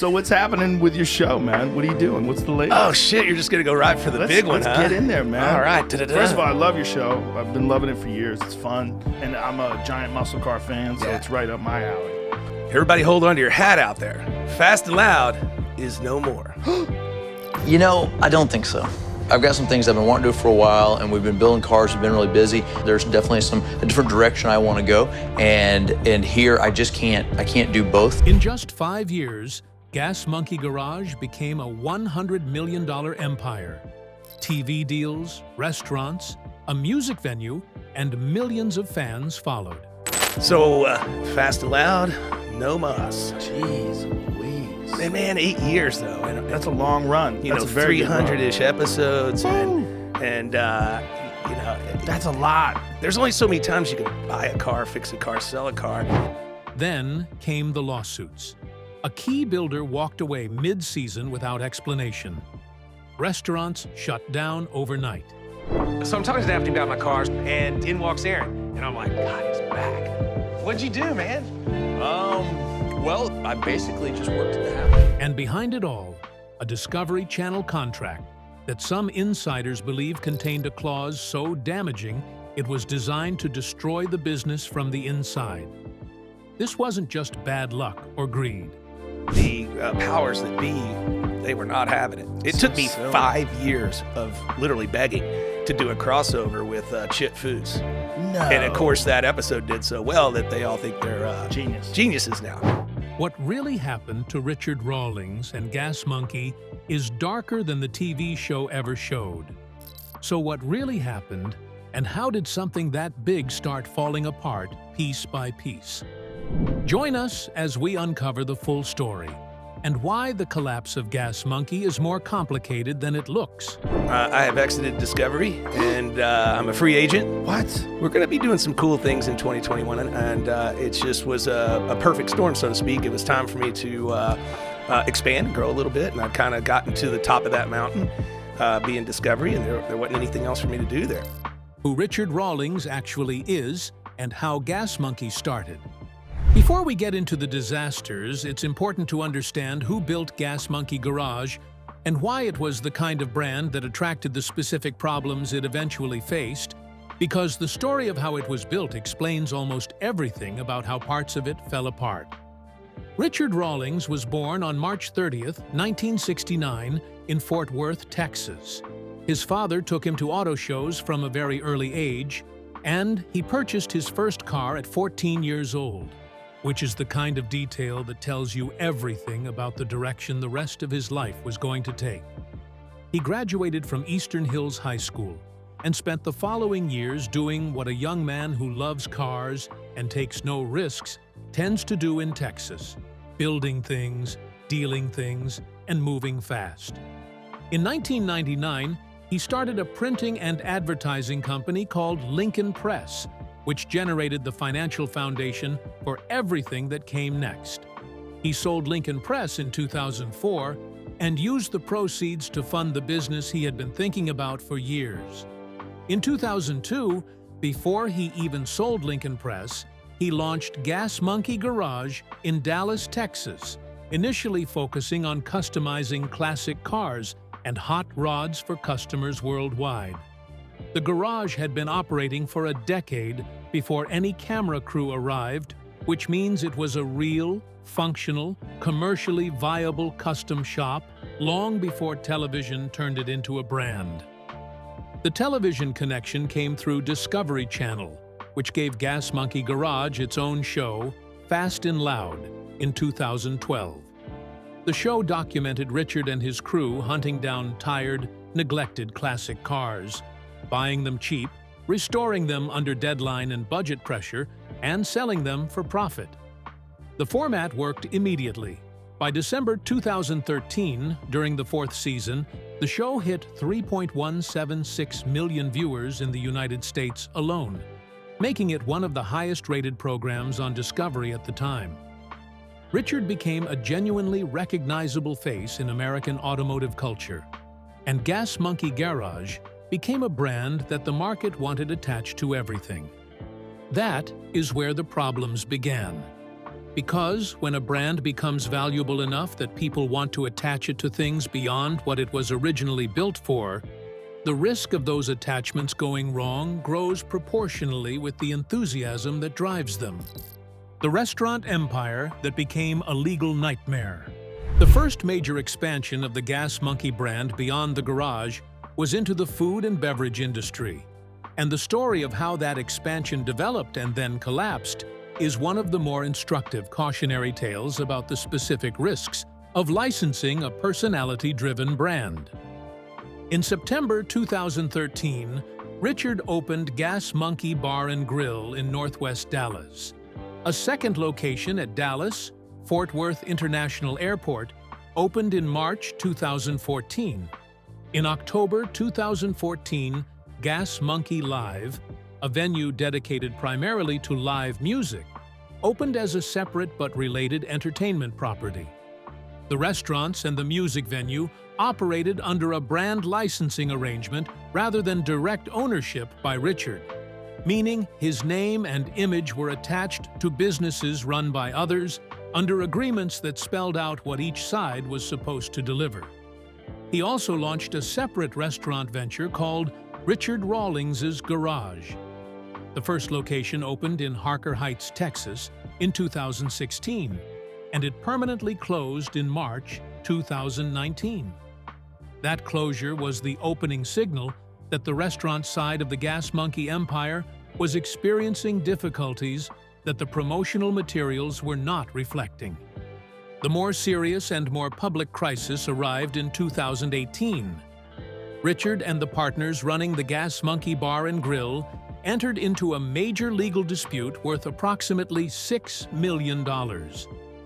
So what's happening with your show, man? What are you doing? What's the latest? Oh, shit, you're just going to go right for the big one, Let's huh? get in there, man. All right. First of all, I love your show. I've been loving it for years. It's fun. And I'm a giant muscle car fan, so it's right up my alley. Everybody hold on to your hat out there. Fast and Loud is no more. You know, I don't think so. I've got some things I've been wanting to do for a while, and we've been building cars, we've been really busy. There's definitely a different direction I want to go, and here I just can't do both. In just 5 years, Gas Monkey Garage became a $100 million empire. TV deals, restaurants, a music venue, and millions of fans followed. So, Fast and Loud, no mas. Jeez Louise. Man, 8 years, though. And That's a long run. you That's know, a very good run. 300-ish episodes, and you know, That's a lot. there's only so many times you can buy a car, fix a car, sell a car. Then came the lawsuits. A key builder walked away mid-season without explanation. Restaurants shut down overnight. So I'm talking to Daphne about my cars, and in walks Aaron. And I'm like, God, he's back. What'd you do, man? Well, I basically just worked it out. And behind it all, a Discovery Channel contract that some insiders believe contained a clause so damaging it was designed to destroy the business from the inside. This wasn't just bad luck or greed. The powers that be, they were not having it. It took me 5 years of literally begging to do a crossover with Chip Foods. No. And of course, that episode did so well that they all think they're geniuses now. What really happened to Richard Rawlings and Gas Monkey is darker than the TV show ever showed. So what really happened, and how did something that big start falling apart piece by piece? Join us as we uncover the full story and why the collapse of Gas Monkey is more complicated than it looks. I have exited Discovery, and I'm a free agent. What? We're going to be doing some cool things in 2021, and it just was a perfect storm, so to speak. It was time for me to expand and grow a little bit, and I've kind of gotten to the top of that mountain, being Discovery, and there wasn't anything else for me to do there. Who Richard Rawlings actually is and how Gas Monkey started. Before we get into the disasters, it's important to understand who built Gas Monkey Garage and why it was the kind of brand that attracted the specific problems it eventually faced, because the story of how it was built explains almost everything about how parts of it fell apart. Richard Rawlings was born on March 30th, 1969, in Fort Worth, Texas. His father took him to auto shows from a very early age, and he purchased his first car at 14 years old, which is the kind of detail that tells you everything about the direction the rest of his life was going to take. He graduated from Eastern Hills High School and spent the following years doing what a young man who loves cars and takes no risks tends to do in Texas: building things, dealing things, and moving fast. In 1999, he started a printing and advertising company called Lincoln Press, which generated the financial foundation for everything that came next. He sold Lincoln Press in 2004 and used the proceeds to fund the business he had been thinking about for years. In 2002, before he even sold Lincoln Press, he launched Gas Monkey Garage in Dallas, Texas, initially focusing on customizing classic cars and hot rods for customers worldwide. The garage had been operating for a decade before any camera crew arrived, which means it was a real, functional, commercially viable custom shop long before television turned it into a brand. The television connection came through Discovery Channel, which gave Gas Monkey Garage its own show, Fast and Loud, in 2012. The show documented Richard and his crew hunting down tired, neglected classic cars, buying them cheap, restoring them under deadline and budget pressure, and selling them for profit. The format worked immediately. By December 2013, during the 4th season, the show hit 3.176 million viewers in the United States alone, making it one of the highest-rated programs on Discovery at the time. Richard became a genuinely recognizable face in American automotive culture, and Gas Monkey Garage became a brand that the market wanted attached to everything. That is where the problems began. Because when a brand becomes valuable enough that people want to attach it to things beyond what it was originally built for, the risk of those attachments going wrong grows proportionally with the enthusiasm that drives them. The restaurant empire that became a legal nightmare. The first major expansion of the Gas Monkey brand beyond the garage was into the food and beverage industry. And the story of how that expansion developed and then collapsed is one of the more instructive cautionary tales about the specific risks of licensing a personality-driven brand. In September 2013, Richard opened Gas Monkey Bar and Grill in Northwest Dallas. A second location at Dallas, Fort Worth International Airport, opened in March 2014. In October 2014, Gas Monkey Live, a venue dedicated primarily to live music, opened as a separate but related entertainment property. The restaurants and the music venue operated under a brand licensing arrangement rather than direct ownership by Richard, meaning his name and image were attached to businesses run by others under agreements that spelled out what each side was supposed to deliver. He also launched a separate restaurant venture called Richard Rawlings' Garage. The first location opened in Harker Heights, Texas, in 2016, and it permanently closed in March 2019. That closure was the opening signal that the restaurant side of the Gas Monkey empire was experiencing difficulties that the promotional materials were not reflecting. The more serious and more public crisis arrived in 2018. Richard and the partners running the Gas Monkey Bar and Grill entered into a major legal dispute worth approximately $6 million.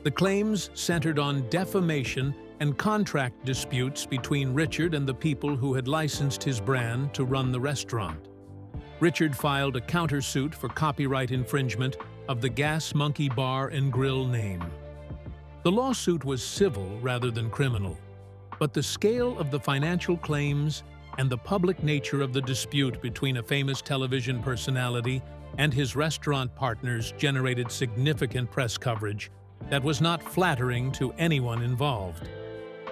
The claims centered on defamation and contract disputes between Richard and the people who had licensed his brand to run the restaurant. Richard filed a countersuit for copyright infringement of the Gas Monkey Bar and Grill name. The lawsuit was civil rather than criminal, but the scale of the financial claims and the public nature of the dispute between a famous television personality and his restaurant partners generated significant press coverage that was not flattering to anyone involved.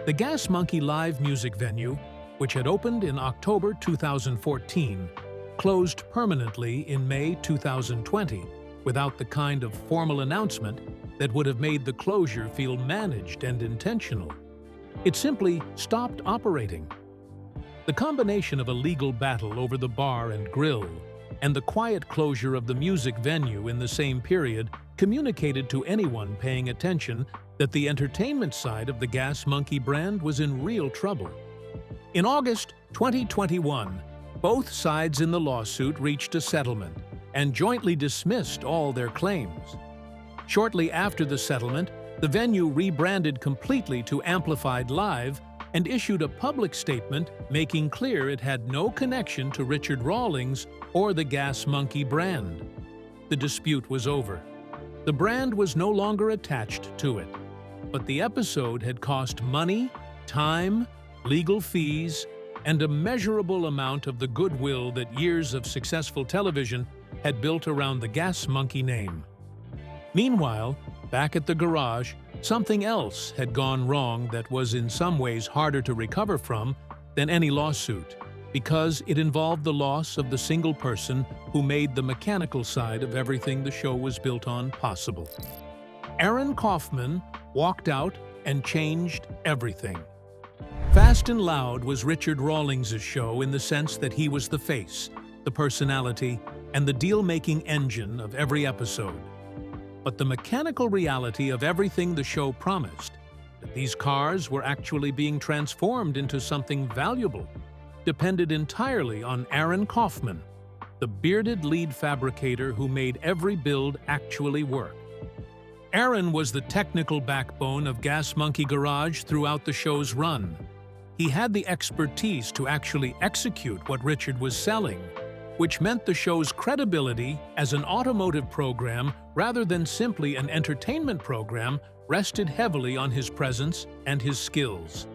The Gas Monkey live music venue, which had opened in October 2014, closed permanently in May 2020 without the kind of formal announcement that would have made the closure feel managed and intentional. It simply stopped operating. The combination of a legal battle over the bar and grill and the quiet closure of the music venue in the same period communicated to anyone paying attention that the entertainment side of the Gas Monkey brand was in real trouble. In August 2021, both sides in the lawsuit reached a settlement and jointly dismissed all their claims. Shortly after the settlement, the venue rebranded completely to Amplified Live and issued a public statement making clear it had no connection to Richard Rawlings or the Gas Monkey brand. The dispute was over. The brand was no longer attached to it, but the episode had cost money, time, legal fees, and a measurable amount of the goodwill that years of successful television had built around the Gas Monkey name. Meanwhile, back at the garage, something else had gone wrong that was in some ways harder to recover from than any lawsuit, because it involved the loss of the single person who made the mechanical side of everything the show was built on possible. Aaron Kaufman walked out and changed everything. Fast and Loud was Richard Rawlings' show in the sense that he was the face, the personality, and the deal-making engine of every episode. But the mechanical reality of everything the show promised, that these cars were actually being transformed into something valuable, depended entirely on Aaron Kaufman, the bearded lead fabricator who made every build actually work. Aaron was the technical backbone of Gas Monkey Garage throughout the show's run. He had the expertise to actually execute what Richard was selling, which meant the show's credibility as an automotive program rather than simply an entertainment program rested heavily on his presence and his skills.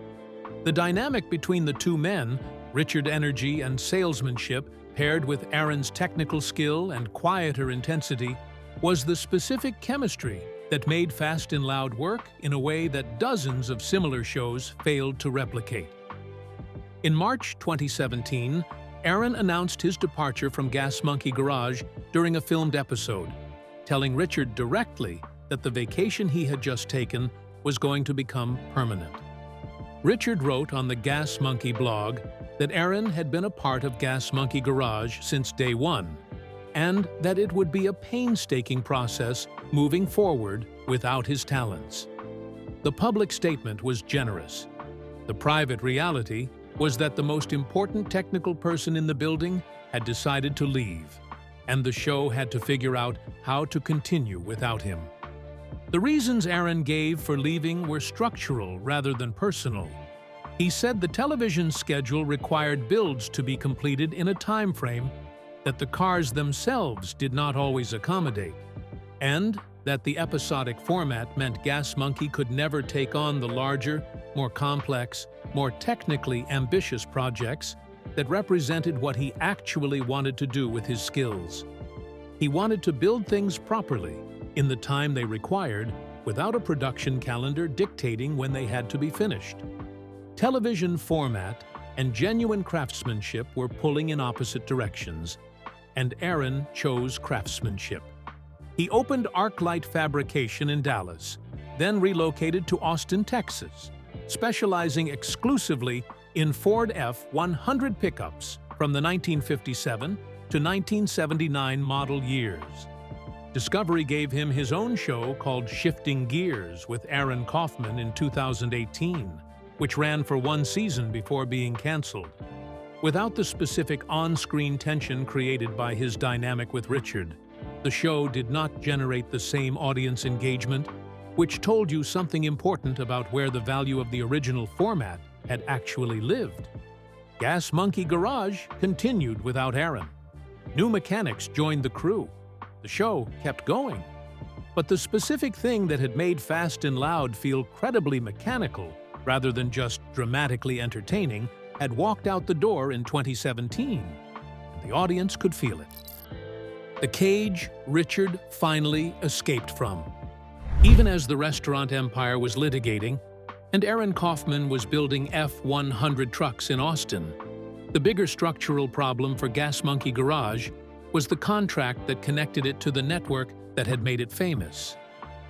The dynamic between the two men, Richard's energy and salesmanship paired with Aaron's technical skill and quieter intensity, was the specific chemistry that made Fast and Loud work in a way that dozens of similar shows failed to replicate. In March 2017, Aaron announced his departure from Gas Monkey Garage during a filmed episode, telling Richard directly that the vacation he had just taken was going to become permanent. Richard wrote on the Gas Monkey blog that Aaron had been a part of Gas Monkey Garage since day one, and that it would be a painstaking process moving forward without his talents. The public statement was generous. The private reality was that the most important technical person in the building had decided to leave, and the show had to figure out how to continue without him. The reasons Aaron gave for leaving were structural rather than personal. He said the television schedule required builds to be completed in a time frame that the cars themselves did not always accommodate, and that the episodic format meant Gas Monkey could never take on the larger, more complex, more technically ambitious projects that represented what he actually wanted to do with his skills. He wanted to build things properly, in the time they required, without a production calendar dictating when they had to be finished. Television format and genuine craftsmanship were pulling in opposite directions, and Aaron chose craftsmanship. He opened ArcLight Fabrication in Dallas, then relocated to Austin, Texas, specializing exclusively in Ford F-100 pickups from the 1957 to 1979 model years. Discovery gave him his own show called Shifting Gears with Aaron Kaufman in 2018, which ran for one season before being canceled. Without the specific on-screen tension created by his dynamic with Richard, the show did not generate the same audience engagement, which told you something important about where the value of the original format had actually lived. Gas Monkey Garage continued without Aaron. New mechanics joined the crew. The show kept going. But the specific thing that had made Fast and Loud feel credibly mechanical rather than just dramatically entertaining had walked out the door in 2017, and the audience could feel it. The cage Richard finally escaped from. Even as the restaurant empire was litigating, and Aaron Kaufman was building F-100 trucks in Austin, the bigger structural problem for Gas Monkey Garage was the contract that connected it to the network that had made it famous.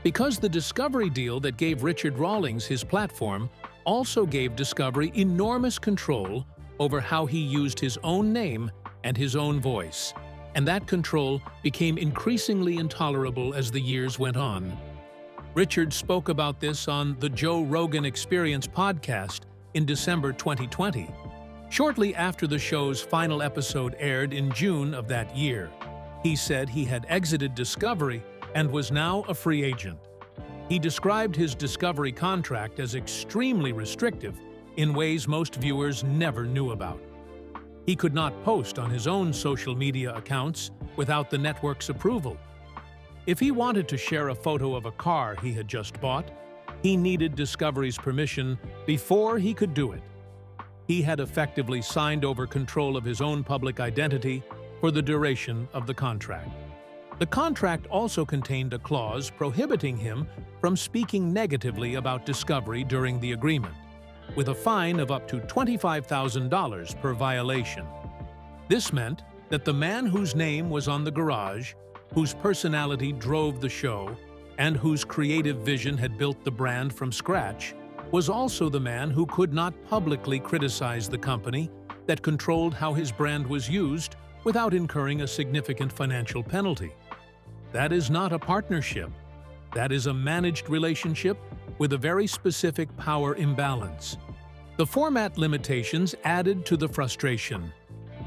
Because the Discovery deal that gave Richard Rawlings his platform also gave Discovery enormous control over how he used his own name and his own voice, and that control became increasingly intolerable as the years went on. Richard spoke about this on the Joe Rogan Experience podcast in December 2020, shortly after the show's final episode aired in June of that year. He said he had exited Discovery and was now a free agent. He described his Discovery contract as extremely restrictive in ways most viewers never knew about. He could not post on his own social media accounts without the network's approval. If he wanted to share a photo of a car he had just bought, he needed Discovery's permission before he could do it. He had effectively signed over control of his own public identity for the duration of the contract. The contract also contained a clause prohibiting him from speaking negatively about Discovery during the agreement, with a fine of up to $25,000 per violation. This meant that the man whose name was on the garage, whose personality drove the show, and whose creative vision had built the brand from scratch, was also the man who could not publicly criticize the company that controlled how his brand was used without incurring a significant financial penalty. That is not a partnership. That is a managed relationship with a very specific power imbalance. The format limitations added to the frustration.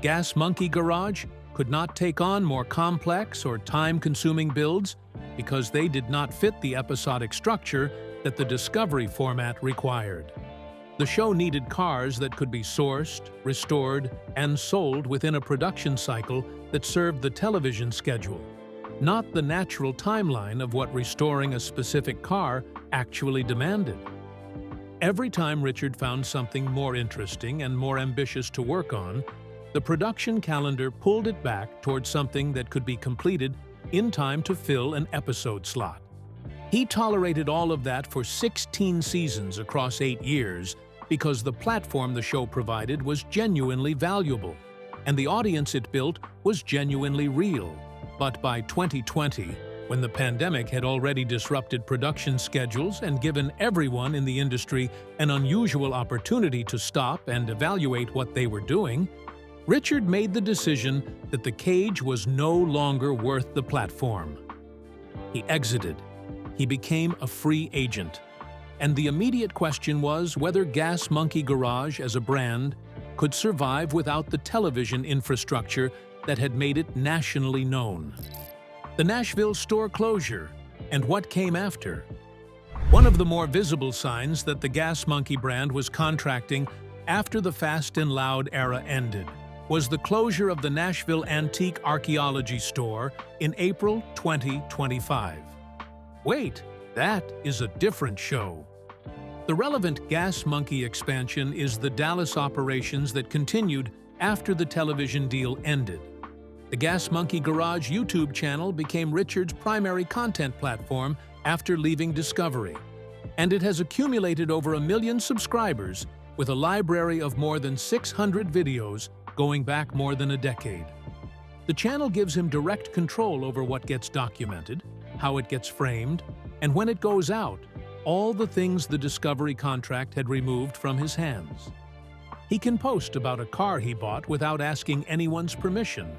Gas Monkey Garage could not take on more complex or time-consuming builds because they did not fit the episodic structure that the Discovery format required. The show needed cars that could be sourced, restored, and sold within a production cycle that served the television schedule, not the natural timeline of what restoring a specific car actually demanded. Every time Richard found something more interesting and more ambitious to work on, the production calendar pulled it back towards something that could be completed in time to fill an episode slot. He tolerated all of that for 16 seasons across 8 years because the platform the show provided was genuinely valuable, and the audience it built was genuinely real. But by 2020, when the pandemic had already disrupted production schedules and given everyone in the industry an unusual opportunity to stop and evaluate what they were doing, Richard made the decision that the cage was no longer worth the platform. He exited. He became a free agent. And the immediate question was whether Gas Monkey Garage as a brand could survive without the television infrastructure that had made it nationally known. The Nashville store closure, and what came after. One of the more visible signs that the Gas Monkey brand was contracting after the Fast and Loud era ended was the closure of the Nashville Antique Archaeology store in April 2025. Wait, that is a different show. The relevant Gas Monkey expansion is the Dallas operations that continued after the television deal ended. The Gas Monkey Garage YouTube channel became Richard's primary content platform after leaving Discovery, and it has accumulated over 1 million subscribers with a library of more than 600 videos going back more than a decade. The channel gives him direct control over what gets documented, how it gets framed, and when it goes out, all the things the Discovery contract had removed from his hands. He can post about a car he bought without asking anyone's permission.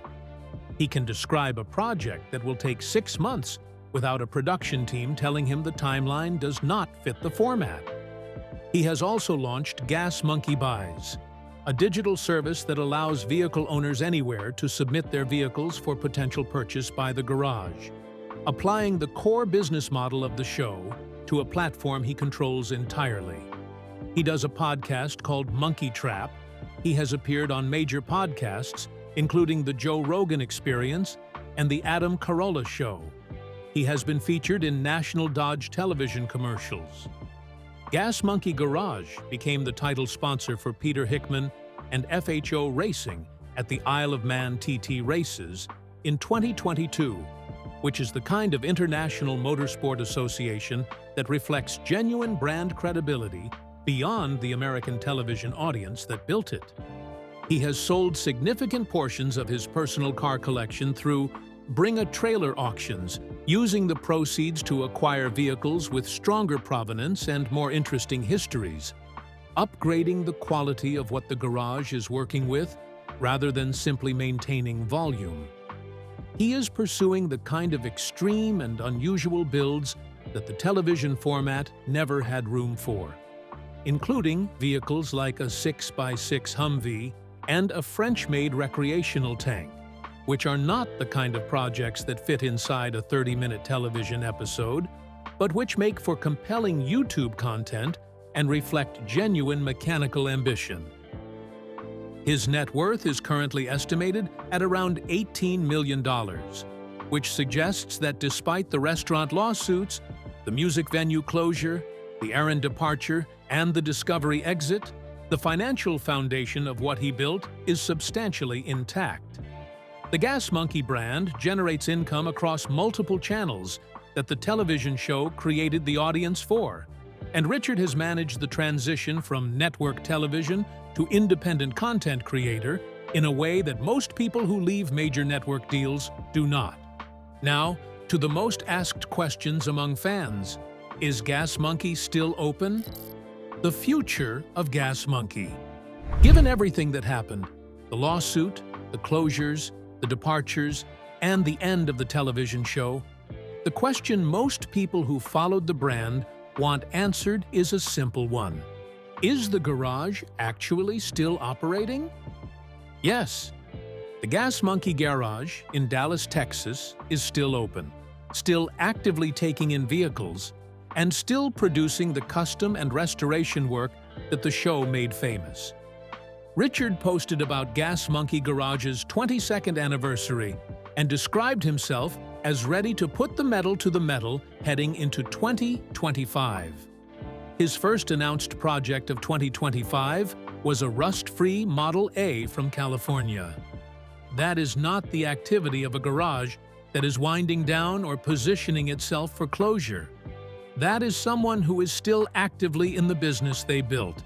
He can describe a project that will take 6 months without a production team telling him the timeline does not fit the format. He has also launched Gas Monkey Buys, a digital service that allows vehicle owners anywhere to submit their vehicles for potential purchase by the garage, applying the core business model of the show to a platform he controls entirely. He does a podcast called Monkey Trap. He has appeared on major podcasts, including The Joe Rogan Experience and The Adam Carolla Show. He has been featured in National Dodge television commercials. Gas Monkey Garage became the title sponsor for Peter Hickman and FHO Racing at the Isle of Man TT Races in 2022, which is the kind of international motorsport association that reflects genuine brand credibility beyond the American television audience that built it. He has sold significant portions of his personal car collection through Bring a Trailer auctions, using the proceeds to acquire vehicles with stronger provenance and more interesting histories, upgrading the quality of what the garage is working with rather than simply maintaining volume. He is pursuing the kind of extreme and unusual builds that the television format never had room for, including vehicles like a 6x6 Humvee and a French-made recreational tank, which are not the kind of projects that fit inside a 30-minute television episode, but which make for compelling YouTube content and reflect genuine mechanical ambition. His net worth is currently estimated at around $18 million, which suggests that despite the restaurant lawsuits, the music venue closure, the Aaron departure, and the Discovery exit, the financial foundation of what he built is substantially intact. The Gas Monkey brand generates income across multiple channels that the television show created the audience for, and Richard has managed the transition from network television to independent content creator in a way that most people who leave major network deals do not. Now, to the most asked questions among fans: is Gas Monkey still open? The future of Gas Monkey. Given everything that happened, the lawsuit, the closures, the departures, and the end of the television show, the question most people who followed the brand want answered is a simple one. Is the garage actually still operating? Yes. The Gas Monkey Garage in Dallas, Texas is still open, still actively taking in vehicles, and still producing the custom and restoration work that the show made famous. Richard posted about Gas Monkey Garage's 22nd anniversary and described himself as ready to put the metal to the metal heading into 2025. His first announced project of 2025 was a rust-free Model A from California. That is not the activity of a garage that is winding down or positioning itself for closure. That is someone who is still actively in the business they built.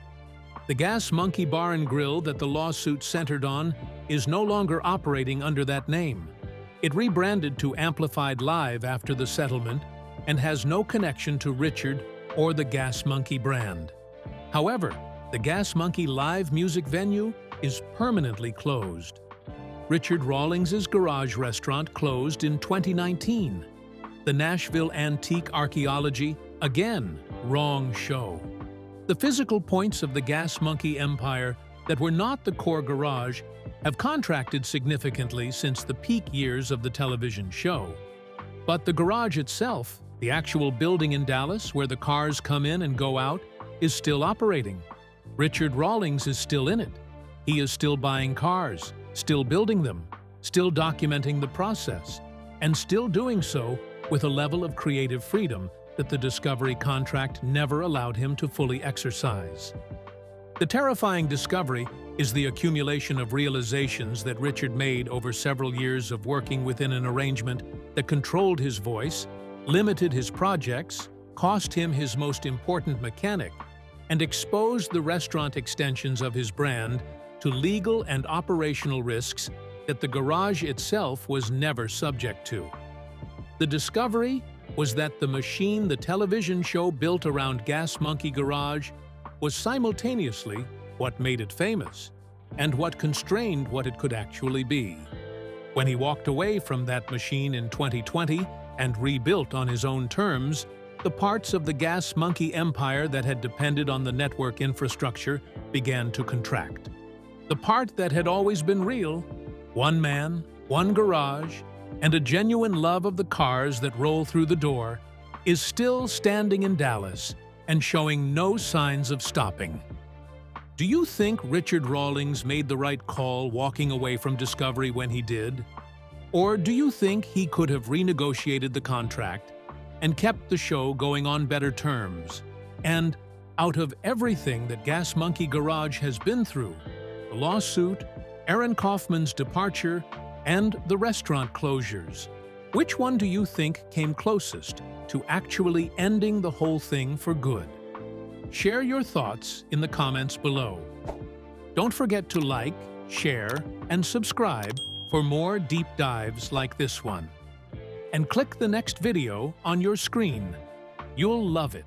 The Gas Monkey Bar and Grill that the lawsuit centered on is no longer operating under that name. It rebranded to Amplified Live after the settlement and has no connection to Richard or the Gas Monkey brand. However, the Gas Monkey live music venue is permanently closed. Richard Rawlings' garage restaurant closed in 2019. The Nashville Antique Archaeology, again, wrong show. The physical points of the Gas Monkey empire that were not the core garage have contracted significantly since the peak years of the television show. But the garage itself, the actual building in Dallas where the cars come in and go out, is still operating. Richard Rawlings is still in it. He is still buying cars, still building them, still documenting the process, and still doing so with a level of creative freedom that the Discovery contract never allowed him to fully exercise. The terrifying discovery is the accumulation of realizations that Richard made over several years of working within an arrangement that controlled his voice, limited his projects, cost him his most important mechanic, and exposed the restaurant extensions of his brand to legal and operational risks that the garage itself was never subject to. The discovery was that the machine the television show built around Gas Monkey Garage was simultaneously what made it famous and what constrained what it could actually be. When he walked away from that machine in 2020 and rebuilt on his own terms, the parts of the Gas Monkey empire that had depended on the network infrastructure began to contract. The part that had always been real, one man, one garage, and a genuine love of the cars that roll through the door, is still standing in Dallas and showing no signs of stopping. Do you think Richard Rawlings made the right call walking away from Discovery when he did? Or do you think he could have renegotiated the contract and kept the show going on better terms? And out of everything that Gas Monkey Garage has been through, the lawsuit, Aaron Kaufman's departure, and the restaurant closures, which one do you think came closest to actually ending the whole thing for good? Share your thoughts in the comments below. Don't forget to like, share, and subscribe for more deep dives like this one. And click the next video on your screen. You'll love it.